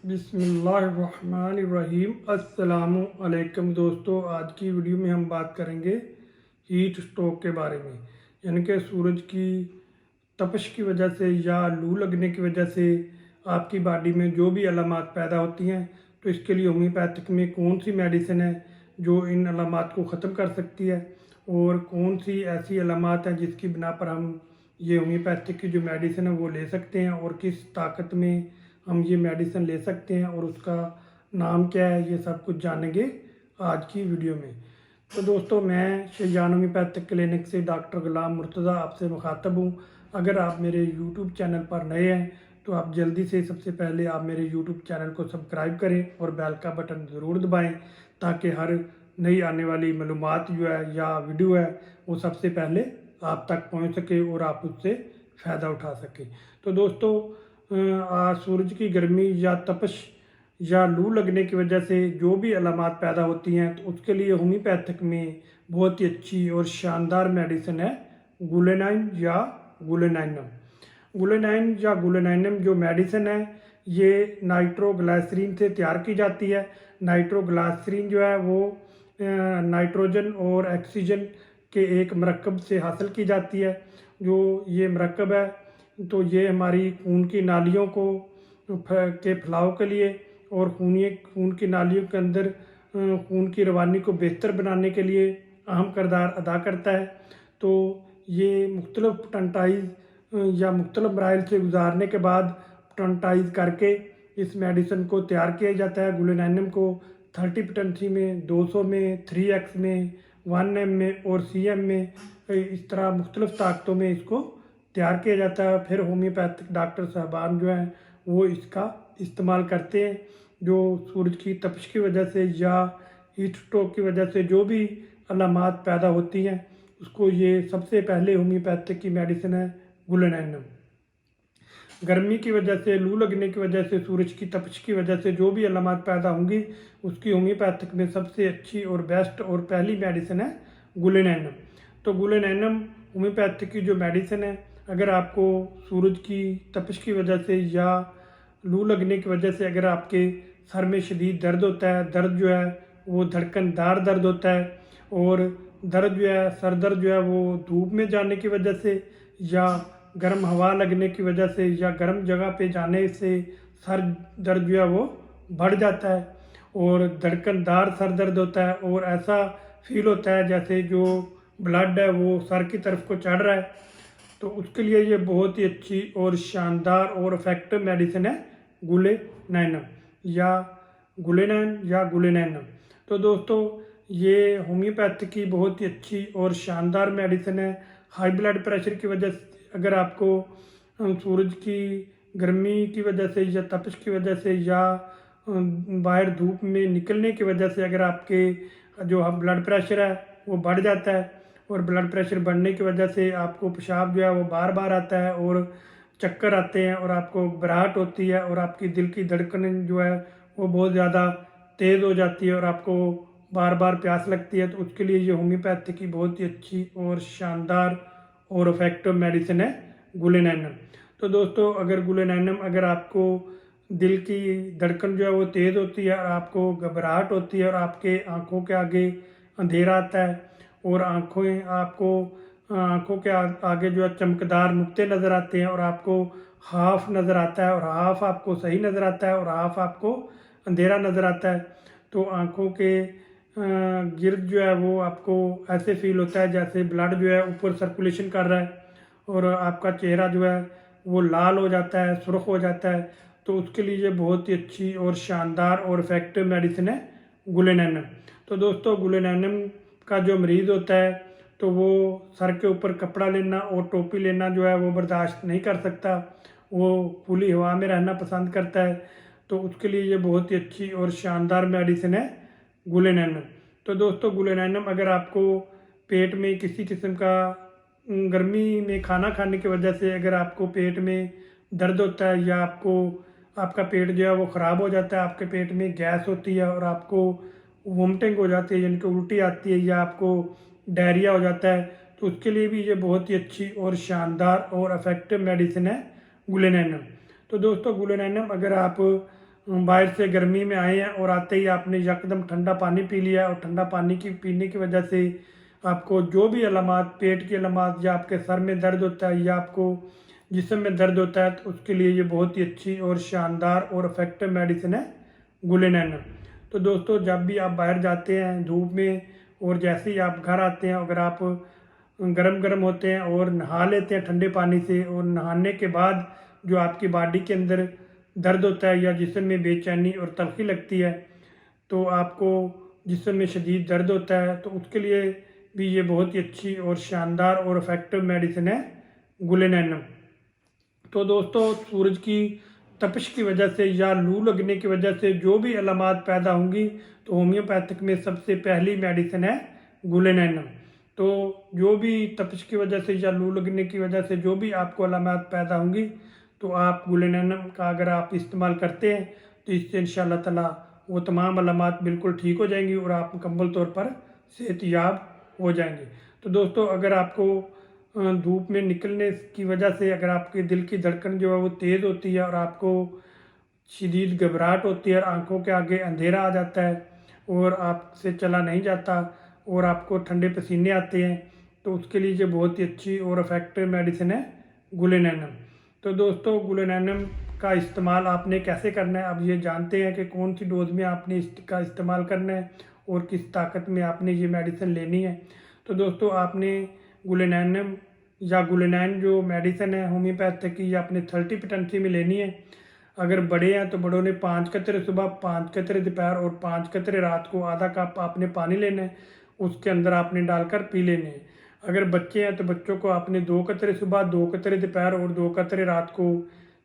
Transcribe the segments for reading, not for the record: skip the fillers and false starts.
बिस्मिल्लाहिर्रहमानिर्रहीम। अस्सलामुअलैकुम दोस्तों, आज की वीडियो में हम बात करेंगे हीट स्ट्रोक के बारे में। यानी कि सूरज की तपिश की वजह से या लू लगने की वजह से आपकी बॉडी में जो भी अलामात पैदा होती हैं, तो इसके लिए होम्योपैथिक में कौन सी मेडिसिन है जो इन अलामात को ख़त्म कर सकती है, और कौन सी ऐसी अलामात हैं जिसकी बिना पर हम ये होम्योपैथिक की जो मेडिसिन है वो ले सकते हैं, और किस ताकत में हम ये मेडिसिन ले सकते हैं और उसका नाम क्या है, ये सब कुछ जानेंगे आज की वीडियो में। तो दोस्तों, मैं शेजान होम्योपैथिक क्लिनिक से डॉक्टर गुलाम मुर्तज़ा आपसे मुखातब हूँ। अगर आप मेरे यूट्यूब चैनल पर नए हैं तो आप जल्दी से सबसे पहले आप मेरे यूट्यूब चैनल को सब्सक्राइब करें और बेल का बटन ज़रूर दबाएं, ताकि हर नई आने वाली मालूमात जो है या वीडियो है वो सबसे पहले आप तक पहुंच सके और आप उससे फ़ायदा उठा सकें। तो दोस्तों, आज सूरज की गर्मी या तपश या लू लगने की वजह से जो भी अलामात पैदा होती हैं, तो उसके लिए होम्योपैथिक में बहुत ही अच्छी और शानदार मेडिसिन है गुलेनाइन या गुलेनाइनम। गुलेनाइन या गुलेनाइनम जो मेडिसिन है ये नाइट्रोग्लिसरीन से तैयार की जाती है। नाइट्रोग्लिसरीन जो है वो नाइट्रोजन और ऑक्सीजन के एक मरकब से हासिल की जाती है। जो ये मरकब है तो ये हमारी खून की नालियों को के फैलाव के लिए और खून की नालियों के अंदर खून की रवानी को बेहतर बनाने के लिए अहम किरदार अदा करता है। तो ये मुख्तलिफ टंटाइज या मुख्तलिफ मराइल से गुजारने के बाद टंटाइज करके इस मेडिसिन को तैयार किया जाता है। गुलेनाइनम को 30 पोटेंसी में, 200 में, 3x में, 1m में और cm में, इस तरह मुख्तलिफ ताकतों में इसको तैयार किया जाता है। फिर होम्योपैथिक डॉक्टर साहबान जो हैं वो इसका इस्तेमाल करते हैं। जो सूरज की तपिश की वजह से या हीट स्ट्रोक की वजह से जो भी अलामात पैदा होती हैं, उसको ये सबसे पहले होम्योपैथिक की मेडिसिन है गुलेनाइनम। गर्मी की वजह से, लू लगने की वजह से, सूरज की तपिश की वजह से जो भी अलामात पैदा होंगी, उसकी होम्योपैथिक में सबसे अच्छी और बेस्ट और पहली मेडिसिन है गुलेनाइनम। तो गुलेनाइनम होम्योपैथिक की जो मेडिसिन है, अगर आपको सूरज की तपिश की वजह से या लू लगने की वजह से अगर आपके सर में शदीद दर्द होता है, दर्द जो है वो धड़कनदार दर्द होता है, और दर्द जो है, सर दर्द जो है वो धूप में जाने की वजह से या गर्म हवा लगने की वजह से या गर्म जगह पे जाने से सर दर्द जो है वो बढ़ जाता है और धड़कनदार सर दर्द होता है, और ऐसा फील होता है जैसे जो ब्लड है वो सर की तरफ को चढ़ रहा है। तो उसके लिए ये बहुत ही अच्छी और शानदार और इफेक्टिव मेडिसिन है गुलेनाइनम या गुलेनाइनम। तो दोस्तों, ये होम्योपैथी की बहुत ही अच्छी और शानदार मेडिसिन है। हाई ब्लड प्रेशर की वजह से, अगर आपको सूरज की गर्मी की वजह से या तपिश की वजह से या बाहर धूप में निकलने की वजह से अगर आपके जो ब्लड प्रेशर है वो बढ़ जाता है, और ब्लड प्रेशर बढ़ने की वजह से आपको पेशाब जो है वो बार बार आता है और चक्कर आते हैं और आपको घबराहट होती है और आपकी दिल की धड़कन जो है वो बहुत ज़्यादा तेज़ हो जाती है और आपको बार बार प्यास लगती है, तो उसके लिए ये होम्योपैथी की बहुत ही अच्छी और शानदार और इफेक्टिव मेडिसिन है गुलेनाइनम। तो दोस्तों, अगर गुलेनाइनम, अगर आपको दिल की धड़कन जो है वो तेज़ होती है और आपको घबराहट होती है और आपके आँखों के आगे अंधेरा आता है और आँखों के आगे जो है चमकदार नुक्ते नज़र आते हैं और आपको हाफ नज़र आता है और हाफ आपको सही नज़र आता है और हाफ आपको अंधेरा नज़र आता है, तो आँखों के गिर्द जो है वो आपको ऐसे फील होता है जैसे ब्लड जो है ऊपर सर्कुलेशन कर रहा है और आपका चेहरा जो है वो लाल हो जाता है, सुर्ख हो जाता है। तो उसके लिए ये बहुत ही अच्छी और शानदार और इफेक्टिव मेडिसिन है गुलेनाइनम। तो दोस्तों, गुलेनाइनम का जो मरीज़ होता है तो वो सर के ऊपर कपड़ा लेना और टोपी लेना जो है वो बर्दाश्त नहीं कर सकता, वो खुली हवा में रहना पसंद करता है। तो उसके लिए ये बहुत ही अच्छी और शानदार मेडिसिन है गुलेनाइनम। तो दोस्तों, गुलेनाइनम अगर आपको पेट में किसी किस्म का गर्मी में खाना खाने की वजह से अगर आपको पेट में दर्द होता है या आपका पेट जो है वो ख़राब हो जाता है, आपके पेट में गैस होती है और आपको वोमिटिंग हो जाती है यानी कि उल्टी आती है या आपको डायरिया हो जाता है, तो उसके लिए भी ये बहुत ही अच्छी और शानदार और इफेक्टिव मेडिसिन है गुलेनाइनम। तो दोस्तों, गुलेनाइनम अगर आप बाहर से गर्मी में आए हैं और आते ही आपने यकदम ठंडा पानी पी लिया, और ठंडा पानी की पीने की वजह से आपको जो भी अलामात, पेट की अलामात, या आपके सर में दर्द होता है, या आपको जिस्म में दर्द होता है, तो उसके लिए ये बहुत ही अच्छी और शानदार और इफेक्टिव मेडिसिन है गुलेनैनम। तो दोस्तों, जब भी आप बाहर जाते हैं धूप में, और जैसे ही आप घर आते हैं, अगर आप गरम गरम होते हैं और नहा लेते हैं ठंडे पानी से, और नहाने के बाद जो आपकी बॉडी के अंदर दर्द होता है या जिस्म में बेचैनी और तलखी लगती है, तो आपको जिस्म में शदीद दर्द होता है, तो उसके लिए भी ये बहुत ही अच्छी और शानदार और इफेक्टिव मेडिसिन है गुलेनैनम। तो दोस्तों, सूरज की तपिश की वजह से या लू लगने की वजह से जो भी अलामात पैदा होंगी, तो होम्योपैथिक में सबसे पहली मेडिसिन है गुलेनैनम। तो जो भी तपिश की वजह से या लू लगने की वजह से जो भी आपको अलामात पैदा होंगी, तो आप गुलेनैनम का अगर आप इस्तेमाल करते हैं, तो इससे इंशाअल्लाह ताला वो तमाम अलामात बिल्कुल ठीक हो जाएंगी और आप मुकम्मल तौर पर सेहतयाब हो जाएंगे। तो दोस्तों, अगर आपको धूप में निकलने की वजह से अगर आपके दिल की धड़कन जो है वो तेज़ होती है, और आपको शदीद घबराहट होती है, और आंखों के आगे अंधेरा आ जाता है, और आपसे चला नहीं जाता, और आपको ठंडे पसीने आते हैं, तो उसके लिए ये बहुत ही अच्छी और इफेक्टिव मेडिसिन है गुलेनैनम। तो दोस्तों, गुलेनैनम का इस्तेमाल आपने कैसे करना है, अब ये जानते हैं कि कौन सी डोज में आपने इसका इस्तेमाल करना है और किस ताकत में आपने ये मेडिसिन लेनी है। तो दोस्तों, आपने गुलेनैनम या गुलेनैन जो मेडिसिन है होम्योपैथिक की, ये आपने 30 पोटेंसी में लेनी है। अगर बड़े हैं तो बड़ों ने 5 कतरे सुबह, 5 कतरे दोपहर और 5 कतरे रात को आधा कप आपने पानी लेना है, उसके अंदर आपने डालकर पी लेने हैं। अगर बच्चे हैं तो बच्चों को आपने 2 कतरे सुबह, 2 कतरे दोपहर और 2 कतरे रात को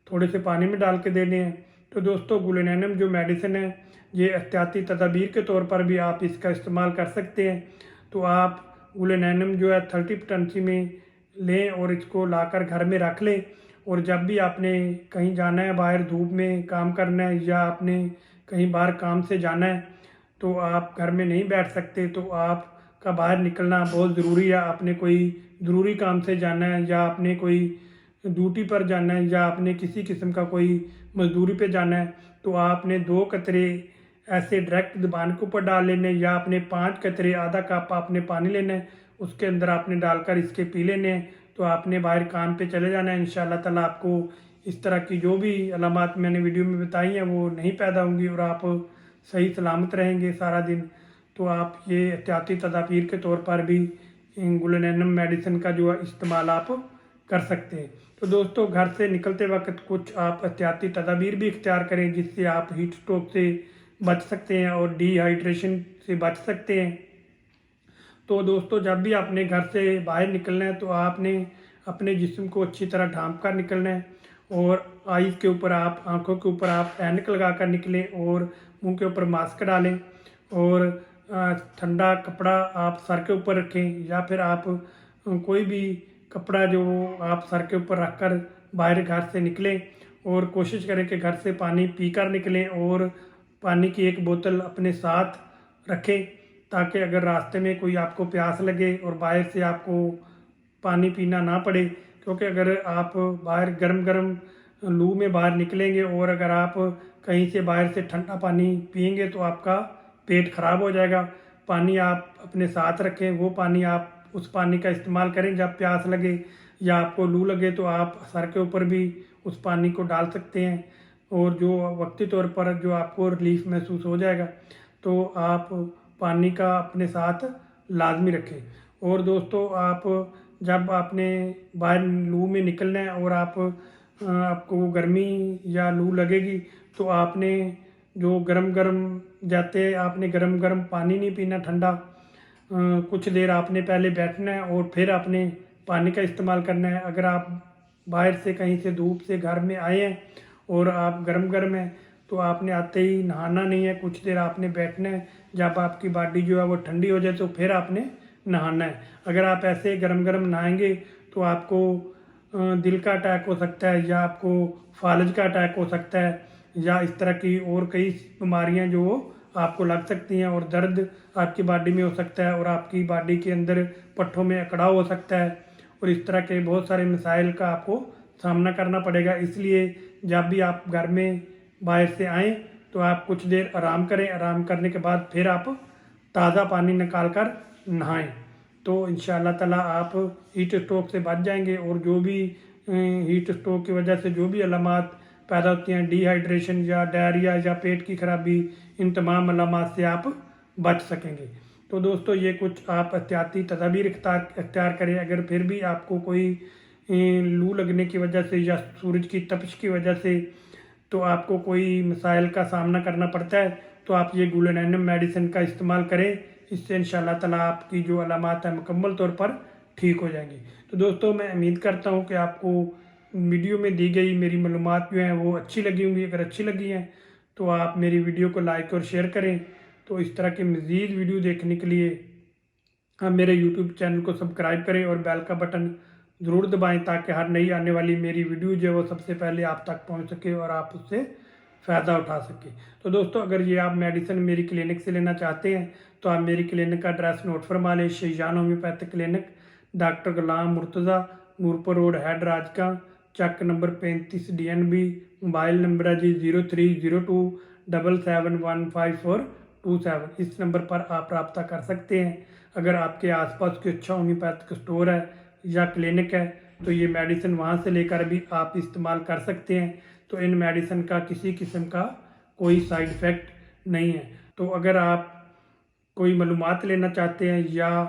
थोड़े से पानी में डाल के देने हैं। तो दोस्तों, गुलेनैनम जो मेडिसिन है, ये एहतियाती तदाबीर के तौर पर भी आप इसका इस्तेमाल कर सकते हैं। तो आप गुलेनैनम जो है 30 पोटेंसी में लें और इसको लाकर घर में रख लें, और जब भी आपने कहीं जाना है, बाहर धूप में काम करना है, या आपने कहीं बाहर काम से जाना है, तो आप घर में नहीं बैठ सकते, तो आपका बाहर निकलना बहुत ज़रूरी है, आपने कोई ज़रूरी काम से जाना है, या आपने कोई ड्यूटी पर जाना है, या आपने किसी किस्म का कोई मजदूरी पे जाना है, तो आपने 2 कतरे ऐसे डायरेक्ट ज़ुबान के ऊपर डाल लेने, या आपने 5 कतरे आधा कप आपने पानी लेना है, उसके अंदर आपने डालकर इसके पी लेने हैं। तो आपने बाहर काम पे चले जाना है, इंशाअल्लाह ताला आपको इस तरह की जो भी अलामात मैंने वीडियो में बताई हैं वो नहीं पैदा होंगी, और आप सही सलामत रहेंगे सारा दिन। तो आप ये एहतियाती तदाबीर के तौर पर भी गुलेनैनम मेडिसिन का जो है इस्तेमाल आप कर सकते हैं। तो दोस्तों, घर से निकलते वक्त कुछ आप एहतियाती तदाबीर भी इख्तियार करें, जिससे आप हीट स्ट्रोक से बच सकते हैं और डिहाइड्रेशन से बच सकते हैं। तो दोस्तों, जब भी आपने घर से बाहर निकलना है, तो आपने अपने जिस्म को अच्छी तरह ढांप कर निकलना है, और आईज के ऊपर आप, आंखों के ऊपर आप ऐनक लगा कर निकलें, और मुंह के ऊपर मास्क डालें, और ठंडा कपड़ा आप सर के ऊपर रखें, या फिर आप कोई भी कपड़ा जो आप सर के ऊपर रख कर बाहर घर से निकलें, और कोशिश करें कि घर से पानी पी कर निकलें, और पानी की एक बोतल अपने साथ रखें, ताकि अगर रास्ते में कोई आपको प्यास लगे और बाहर से आपको पानी पीना ना पड़े, क्योंकि अगर आप बाहर गरम गरम लू में बाहर निकलेंगे, और अगर आप कहीं से बाहर से ठंडा पानी पिएंगे, तो आपका पेट ख़राब हो जाएगा। पानी आप अपने साथ रखें, वो पानी आप उस पानी का इस्तेमाल करें जब प्यास लगे, या आपको लू लगे तो आप सर के ऊपर भी उस पानी को डाल सकते हैं, और जो वक्ती तौर पर जो आपको रिलीफ महसूस हो जाएगा। तो आप पानी का अपने साथ लाजमी रखें। और दोस्तों, आप जब आपने बाहर लू में निकलना है, और आपको गर्मी या लू लगेगी, तो आपने जो गरम गरम जाते आपने गरम गरम पानी नहीं पीना ठंडा, कुछ देर आपने पहले बैठना है और फिर आपने पानी का इस्तेमाल करना है। अगर आप बाहर से कहीं से धूप से घर में आए हैं और आप गरम गरम हैं, तो आपने आते ही नहाना नहीं है, कुछ देर आपने बैठना है, जब आपकी बॉडी जो है वो ठंडी हो जाए तो फिर आपने नहाना है। अगर आप ऐसे गरम गरम नहाएंगे, तो आपको दिल का अटैक हो सकता है, या आपको फालज का अटैक हो सकता है, या इस तरह की और कई बीमारियां जो आपको लग सकती हैं, और दर्द आपकी बॉडी में हो सकता है, और आपकी बॉडी के अंदर पट्ठों में अकड़ाव हो सकता है, और इस तरह के बहुत सारे मसाइल का आपको सामना करना पड़ेगा। इसलिए जब भी आप घर में बाहर से आएँ, तो आप कुछ देर आराम करें। आराम करने के बाद फिर आप ताज़ा पानी निकाल कर नहाएं, तो इंशाअल्लाह ताला आप हीट स्ट्रोक से बच जाएंगे। और जो भी हीट स्ट्रोक की वजह से जो भी अलामात पैदा होती हैं, डिहाइड्रेशन या डायरिया या पेट की खराबी, इन तमाम अलामात से आप बच सकेंगे। तो दोस्तों ये कुछ आप एहतियाती तदाबीर इख्तियार करें। अगर फिर भी आपको कोई लू लगने की वजह से या सूरज की तपिश की वजह से तो आपको कोई मसाइल का सामना करना पड़ता है, तो आप ये गुलेनाइनम मेडिसिन का इस्तेमाल करें। इससे इंशाअल्लाह ताला आपकी जो अलामात है मुकम्मल तौर पर ठीक हो जाएंगी। तो दोस्तों मैं उम्मीद करता हूँ कि आपको वीडियो में दी गई मेरी मालूमात जो हैं वो अच्छी लगी होंगी। अगर अच्छी लगी हैं तो आप मेरी वीडियो को लाइक और शेयर करें। तो इस तरह के मज़ीद वीडियो देखने के लिए आप मेरे यूट्यूब चैनल को सब्सक्राइब करें और बेल का बटन ज़रूर दबाएं, ताकि हर नई आने वाली मेरी वीडियो जो है वो सबसे पहले आप तक पहुंच सके और आप उससे फ़ायदा उठा सकें। तो दोस्तों अगर ये आप मेडिसिन मेरी क्लिनिक से लेना चाहते हैं तो आप मेरी क्लिनिक का एड्रेस नोट फरमा लें। शेजान होम्योपैथिक क्लिनिक, डॉक्टर गुलाम मुर्तज़ा, नूरपुर रोड, हेड राजका, चक नंबर 35 DNB। मोबाइल नंबर है जी 0302771527। इस नंबर पर आप रब्ता कर सकते हैं। अगर आपके आसपास कोई अच्छा होम्योपैथिक स्टोर है या क्लिनिक है तो ये मेडिसिन वहाँ से लेकर भी आप इस्तेमाल कर सकते हैं। तो इन मेडिसिन का किसी किस्म का कोई साइड इफ़ेक्ट नहीं है। तो अगर आप कोई मालूमात लेना चाहते हैं या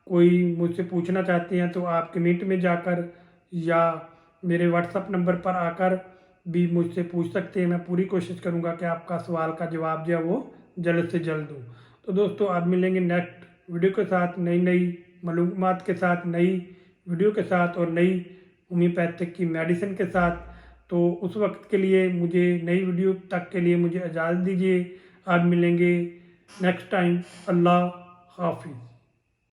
कोई मुझसे पूछना चाहते हैं तो आप कमेंट में जाकर या मेरे व्हाट्सअप नंबर पर आकर भी मुझसे पूछ सकते हैं। मैं पूरी कोशिश करूंगा कि आपका सवाल का जवाब जो है वो जल्द से जल्द दूँ। तो दोस्तों आप मिलेंगे नेक्स्ट वीडियो के साथ, नई मालूमात के साथ, नई वीडियो के साथ और नई होम्योपैथिक की मेडिसिन के साथ। तो उस वक्त के लिए मुझे नई वीडियो तक के लिए मुझे इजाज़त दीजिए। आज मिलेंगे नेक्स्ट टाइम। अल्लाह हाफिज़।